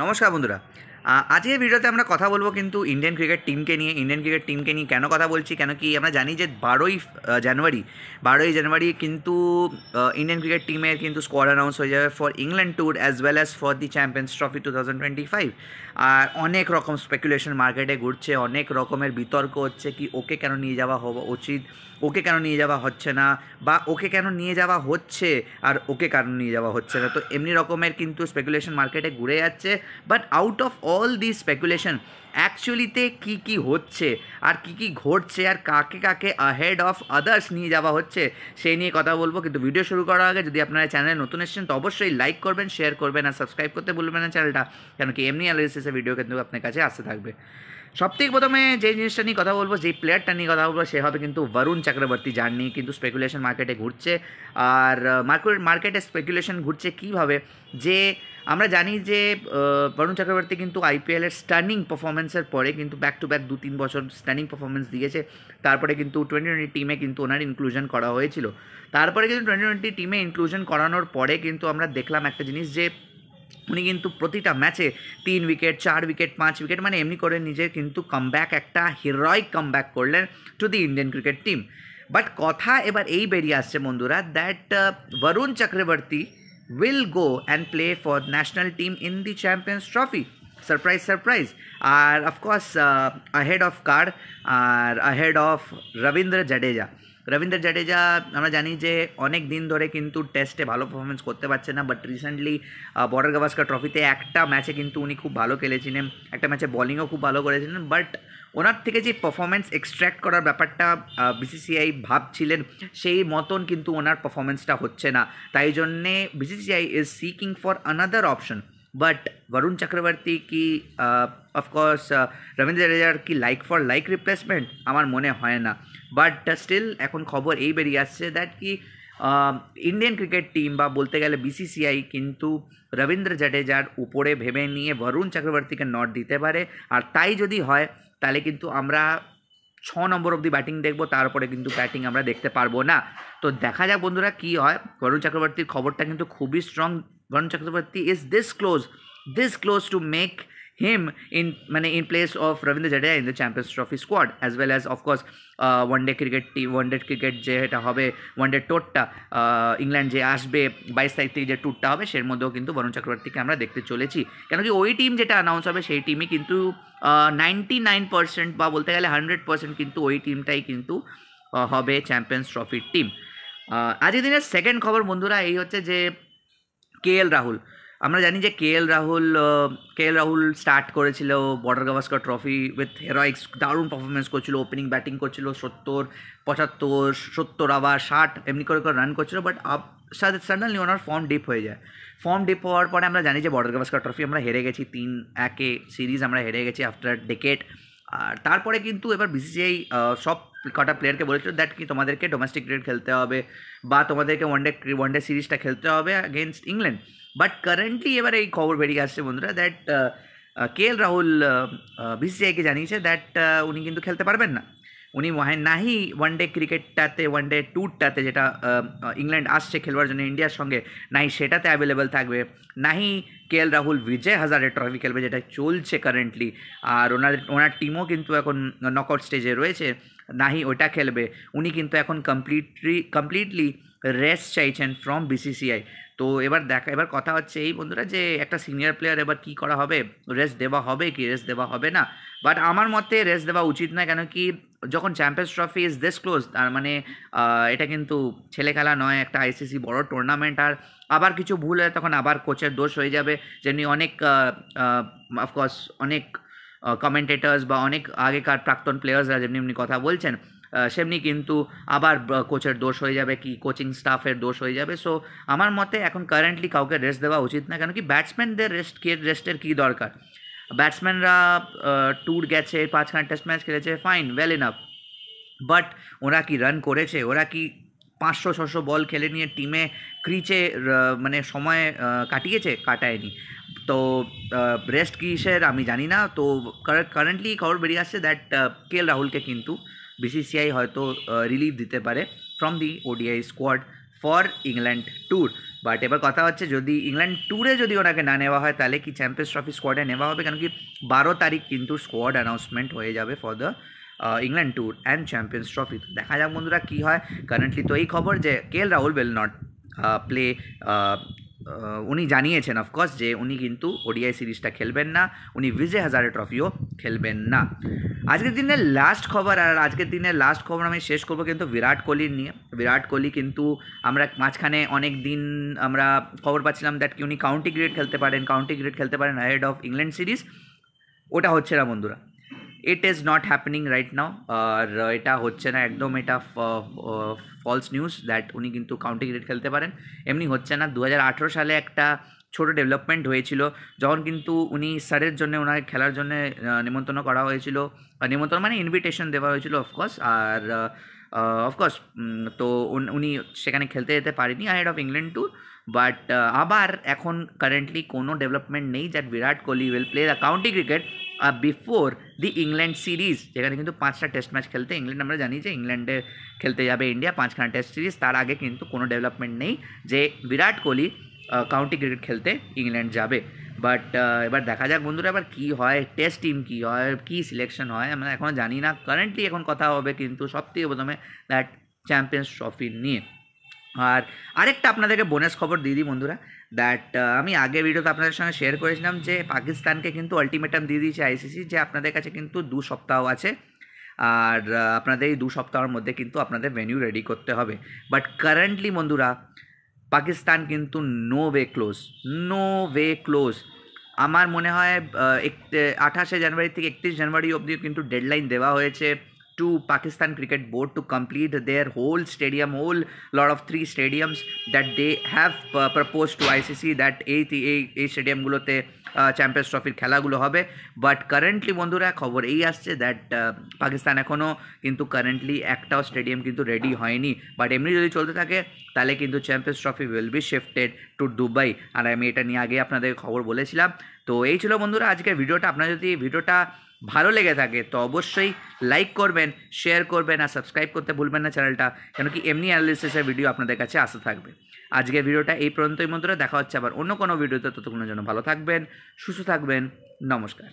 নমস্কার বন্ধুরা। আজকের ভিডিওতে আমরা কথা বলবো কিন্তু ইন্ডিয়ান ক্রিকেট টিমকে নিয়ে কেন কথা বলছি, কেন কি আমরা জানি যে 12ই জানুয়ারি কিন্তু ইন্ডিয়ান ক্রিকেট টিমের কিন্তু স্কোয়াড অ্যানাউন্স হয়ে যাবে for England tour as well as for the champions trophy 2025। আর অনেক রকম স্পেকুলেশন মার্কেটে ঘুরছে, অনেক রকমের বিতর্ক হচ্ছে কি ওকে কেন নিয়ে যাওয়া উচিত, ওকে কেন নিয়ে যাওয়া হচ্ছে না, বা ওকে কেন নিয়ে যাওয়া হচ্ছে আর ওকে কেন নিয়ে যাওয়া হচ্ছে না। তো এমনি রকমের কিন্তু স্পেকুলেশন মার্কেটে ঘুরে যাচ্ছে। But out of all this speculation অ্যাকচুয়ালিতে কী কী হচ্ছে আর কী কী ঘটছে আর কাকে কাকে আহেড অফ আদার্স নিয়ে যাওয়া হচ্ছে সেই নিয়ে কথা বলবো। কিন্তু ভিডিও শুরু করার আগে যদি আপনারা চ্যানেলে নতুন এসেছেন তো অবশ্যই লাইক করবেন, শেয়ার করবেন আর সাবস্ক্রাইব করতে ভুলবেন না চ্যানেলটা, কেন কি এমনি অ্যানালিসিসের ভিডিও কিন্তু আপনার কাছে আসতে থাকবে। সবথেকে প্রথমে যে জিনিসটা নিয়ে কথা বলবো, যেই প্লেয়ারটা নিয়ে কথা বলবো সে হবে কিন্তু বরুণ চক্রবর্তী, যার নিয়ে কিন্তু স্পেকুলেশন মার্কেটে ঘুরছে। আর মার্কেটে স্পেকুলেশন ঘুরছে কীভাবে, যে আমরা জানি যে বরুণ চক্রবর্তী কিন্তু আইপিএলের স্টার্নিং পারফরমেন্সের পরে কিন্তু ব্যাক টু ব্যাক 2-3 বছর স্টার্নিং পারফরমেন্স দিয়েছে। তারপরে কিন্তু 2020 টিমে কিন্তু ওনার ইনক্লুশন করা হয়েছিল। তারপরে কিন্তু 2020 টিমে ইনক্লুশন করানোর পরে কিন্তু আমরা দেখলাম একটা জিনিস, যে উনি কিন্তু প্রতিটা ম্যাচে 3 উইকেট, 4 উইকেট, 5 উইকেট, মানে এমনি করে নিজের কিন্তু কামব্যাক, একটা হিরোইক কামব্যাক করলেন to the Indian cricket team. But কথা এবার এই বেরিয়ে আসছে বন্ধুরা, that Varun Chakravarthy will go and play for national team in the Champions Trophy. Surprise, surprise. আর অফকোর্স ahead of কার আর ahead of রবীন্দ্র জাডেজা আমরা জানি যে অনেক দিন ধরে কিন্তু টেস্টে ভালো পারফরমেন্স করতে পারছে না। বাট রিসেন্টলি বর্ডার গাভাস্কার ট্রফিতে একটা ম্যাচে কিন্তু উনি খুব ভালো খেলেছিলেন, একটা ম্যাচে বলিংও খুব ভালো করেছিলেন। বাট ওনার থেকে যে পারফরমেন্স এক্সট্র্যাক্ট করার ব্যাপারটা বিসিসিআই ভাবছিলেন, সেই মতন কিন্তু ওনার পারফরমেন্সটা হচ্ছে না। তাই জন্যে BCCI is seeking for another option. But Varun Chakravarthy কি অফকোর্স রবীন্দ্র জাডেজার কি লাইক ফর লাইক রিপ্লেসমেন্ট? আমার মনে হয় না। বাট স্টিল এখন খবর এই বেরিয়ে আসছে দ্যাট কি ইন্ডিয়ান ক্রিকেট টিম বা বলতে গেলে বিসিসিআই কিন্তু রবীন্দ্র জাডেজার উপরে ভেবে নিয়ে বরুণ চক্রবর্তীকে নট দিতে পারে। আর তাই যদি হয় তাহলে কিন্তু আমরা 6 নম্বর অবধি ব্যাটিং দেখবো, তারপরে কিন্তু ব্যাটিং আমরা দেখতে পারবো না। তো দেখা যাক বন্ধুরা কী হয়। বরুণ চক্রবর্তীর খবরটা কিন্তু খুবই strong. Varun Chakravarthy is this close to make him in place of Ravindra Jadeja in the Champions Trophy squad, as well as of course one day cricket যেটা হবে, ওয়ান ডে টুরটা ইংল্যান্ড যে আসবে 22 তারিখ থেকে যে ট্যুরটা হবে, সের মধ্যেও কিন্তু বরুণ চক্রবর্তীকে আমরা দেখতে চলেছি। কেন কি ওই টিম যেটা অ্যানাউন্স হবে সেই টিমই কিন্তু 99% বা বলতে গেলে 100% কিন্তু ওই টিমটাই কিন্তু হবে চ্যাম্পিয়ন্স ট্রফির টিম। আজকের দিনের সেকেন্ড খবর বন্ধুরা এই হচ্ছে যে কেএল রাহুল। আমরা জানি যে কেএল রাহুল স্টার্ট করেছিল বর্ডার গাভাস্কার ট্রফি উইথ হেরোইক্স, দারুণ পারফরমেন্স করছিল, ওপেনিং ব্যাটিং করছিল 70, 75, 70 আবার 60 এমনি করে রান করছিল। But suddenly owner form deep হয়ে যায়। ফর্ম ডিপ হওয়ার পরে আমরা জানি যে বর্ডার গাভাস্কার ট্রফি আমরা হেরে গেছি 3-1 সিরিজ আমরা হেরে গেছি আফটার ডেকেড। আর তারপরে কিন্তু এবার বিসিসিআই সব কটা প্লেয়ারকে বলেছিল দ্যাট কি তোমাদেরকে ডোমেস্টিক ক্রিকেট খেলতে হবে বা তোমাদেরকে ওয়ান ডে সিরিজটা খেলতে হবে অ্যাগেনস্ট ইংল্যান্ড। বাট কারেন্টলি এবার এই খবর বেরিয়ে আসছে বন্ধুরা দ্যাট কেএল রাহুল বিসিসিআইকে জানিয়েছে দ্যাট উনি কিন্তু খেলতে পারবেন না। উনি নাহি ওয়ানডে ক্রিকেটটাতে, ওয়ানডে ট্যুরটাতে যেটা ইংল্যান্ড আসছে খেলবার জন্য ইন্ডিয়ার সঙ্গে, নাহি সেটাতে অ্যাভেলেবেল থাকবে, নাহি কেএল রাহুল বিজয় হাজারে ট্রফি খেলবে যেটা চলছে কারেন্টলি। আর ওনার টিমও কিন্তু এখন নকআউট স্টেজে রয়েছে, নাহি ওটা খেলবে। উনি কিন্তু এখন কমপ্লিটলি রেস্ট চাইছেন ফ্রম বিসিসিআই। তো এবার কথা হচ্ছে এই বন্ধুরা যে একটা সিনিয়র প্লেয়ার এবার কী করা হবে, রেস্ট দেওয়া হবে কি রেস্ট দেওয়া হবে না? বাট আমার মতে রেস্ট দেওয়া উচিত না। কেন কি যখন champions trophy is this close, তার মানে এটা কিন্তু ছেলে খেলা নয়, একটা আইসিসি বড় টুর্নামেন্ট। আর আবার কিছু ভুল হয় তখন আবার কোচের দোষ হয়ে যাবে। যেমনি অনেক অফকোর্স অনেক কমেন্টেটার্স বা অনেক আগেকার প্রাক্তন প্লেয়ার্সরা যেমনি কথা বলছেন, সেমনি কিন্তু আবার কোচের দোষ হয়ে যাবে, কি কোচিং স্টাফের দোষ হয়ে যাবে। সো আমার মতে এখন কারেন্টলি কাউকে রেস্ট দেওয়া উচিত না। কেন কি ব্যাটসম্যানদের রেস্টের কী দরকার? ব্যাটসম্যানরা ট্যুর গেছে, 5খানা টেস্ট ম্যাচ খেলেছে, ফাইন, ওয়েল ইনাফ। বাট ওরা কি রান করেছে? ওরা কি 500-600 বল খেলে নিয়ে টিমে ক্রিচে মানে সময় কাটায়নি। তো রেস্ট কিসের আমি জানি না। তো কারেন্টলি খবর বেরিয়ে আসছে দ্যাট কেএল রাহুলকে কিন্তু বিসিসিআই হয়তো রিলিভ দিতে পারে from the ODI squad for England tour. But এবার কথা হচ্ছে যদি ইংল্যান্ড ট্যুরে যদি ওনাকে না নেওয়া হয় তাহলে কি চ্যাম্পিয়ন্স ট্রফি স্কোয়াডে নেওয়া হবে, কারণ কি 12 তারিখ কিন্তু স্কোয়াড অ্যানাউন্সমেন্ট হয়ে যাবে for the England tour and champions trophy. দেখা যাক বন্ধুরা কী হয়। কারেন্টলি তো এই খবর যে KL Rahul will not play, উনি জানিয়েছেন অফকোর্স যে উনি কিন্তু ওডিআই সিরিজটা খেলবেন না, উনি বিজয় হাজারে ট্রফিও খেলবেন না। আজকের দিনের লাস্ট খবর, আর আজকের দিনের লাস্ট খবর আমি শেষ করবো কিন্তু বিরাট কোহলির নিয়ে। বিরাট কোহলি কিন্তু আমরা মাঝখানে অনেক দিন আমরা খবর পাচ্ছিলাম দ্যাট কি উনি কাউন্টি ক্রিকেট খেলতে পারেন অ্যাহেড অফ ইংল্যান্ড সিরিজ। ওটা হচ্ছে না বন্ধুরা, it is not happening right now. আর এটা হচ্ছে না একদম, এটা ফলস নিউজ দ্যাট উনি কিন্তু কাউন্টি ক্রিকেট খেলতে পারেন, এমনি হচ্ছে না। 2018 সালে একটা ছোটো ডেভেলপমেন্ট হয়েছিল যখন কিন্তু উনি স্যারের জন্য ওনাকে খেলার জন্য নিমন্ত্রণ করা হয়েছিল, নিমন্ত্রণ মানে ইনভিটেশন দেওয়া হয়েছিল অফকোর্স। আর অফকোর্স তো উনি সেখানে খেলতে যেতে পারেনি ahead of England tour. But আবার এখন কারেন্টলি কোনো ডেভেলপমেন্ট নেই that Virat Kohli will play the county cricket before the England series, যেখানে কিন্তু 5টা টেস্ট ম্যাচ খেলতে ইংল্যান্ড, আমরা জানি যে ইংল্যান্ডে খেলতে যাবে ইন্ডিয়া 5খানা টেস্ট সিরিজ। তার আগে কিন্তু কোনো ডেভেলপমেন্ট নেই যে বিরাট কোহলি কাউন্টি ক্রিকেট খেলতে ইংল্যান্ড যাবে। বাট এবার দেখা যাক বন্ধুরা এবার কী হয়, টেস্ট টিম কী হয়, কী সিলেকশন হয় আমরা এখনও জানি না। কারেন্টলি এখন কথা হবে কিন্তু সবথেকে প্রথমে দ্যাট চ্যাম্পিয়ন্স ট্রফি নিয়ে। আর আরেকটা আপনাদেরকে বোনাস খবর দিয়ে দিই বন্ধুরা, দ্যাট আমি আগের ভিডিওতে আপনাদের সঙ্গে শেয়ার করেছিলাম যে পাকিস্তানকে কিন্তু আলটিমেটাম দিয়ে দিয়েছে আইসিসি যে আপনাদের কাছে কিন্তু 2 সপ্তাহ আছে, আর আপনাদের এই 2 সপ্তাহের মধ্যে কিন্তু আপনাদের ভেন্যু রেডি করতে হবে। বাট কারেন্টলি বন্ধুরা পাকিস্তান কিন্তু নো ওয়ে ক্লোজ। আমার মনে হয় 28 জানুয়ারি থেকে 31 জানুয়ারি অবধি কিন্তু ডেডলাইন দেওয়া হয়েছে to Pakistan Cricket Board to complete their whole lot of 3 stadiums that they have proposed to ICC that এই স্টেডিয়ামগুলোতে চ্যাম্পিয়ন্স ট্রফির খেলাগুলো হবে। বাট কারেন্টলি বন্ধুরা খবর এই আসছে দ্যাট পাকিস্তান এখনও কিন্তু কারেন্টলি একটাও স্টেডিয়াম কিন্তু রেডি হয়নি। বাট এমনি যদি চলতে থাকে তাহলে কিন্তু Champions Trophy will be shifted to Dubai, আর আমি এটা নিয়ে আগে আপনাদের খবর বলেছিলাম। তো এই ছিল বন্ধুরা আজকের ভিডিওটা। আপনার যদি ভিডিওটা ভালো লেগে থাকে তো অবশ্যই লাইক করবেন, শেয়ার করবেন আর সাবস্ক্রাইব করতে ভুলবেন না চ্যানেলটা, কেন কি এমনি অ্যানালিসিসের ভিডিও আপনাদের কাছে আসতে থাকবে। আজকের ভিডিওটা এই পর্যন্তই বন্ধুরা, দেখা হচ্ছে আবার অন্য কোনো ভিডিওতে। ততক্ষণের জন্য ভালো থাকবেন, সুস্থ থাকবেন, নমস্কার।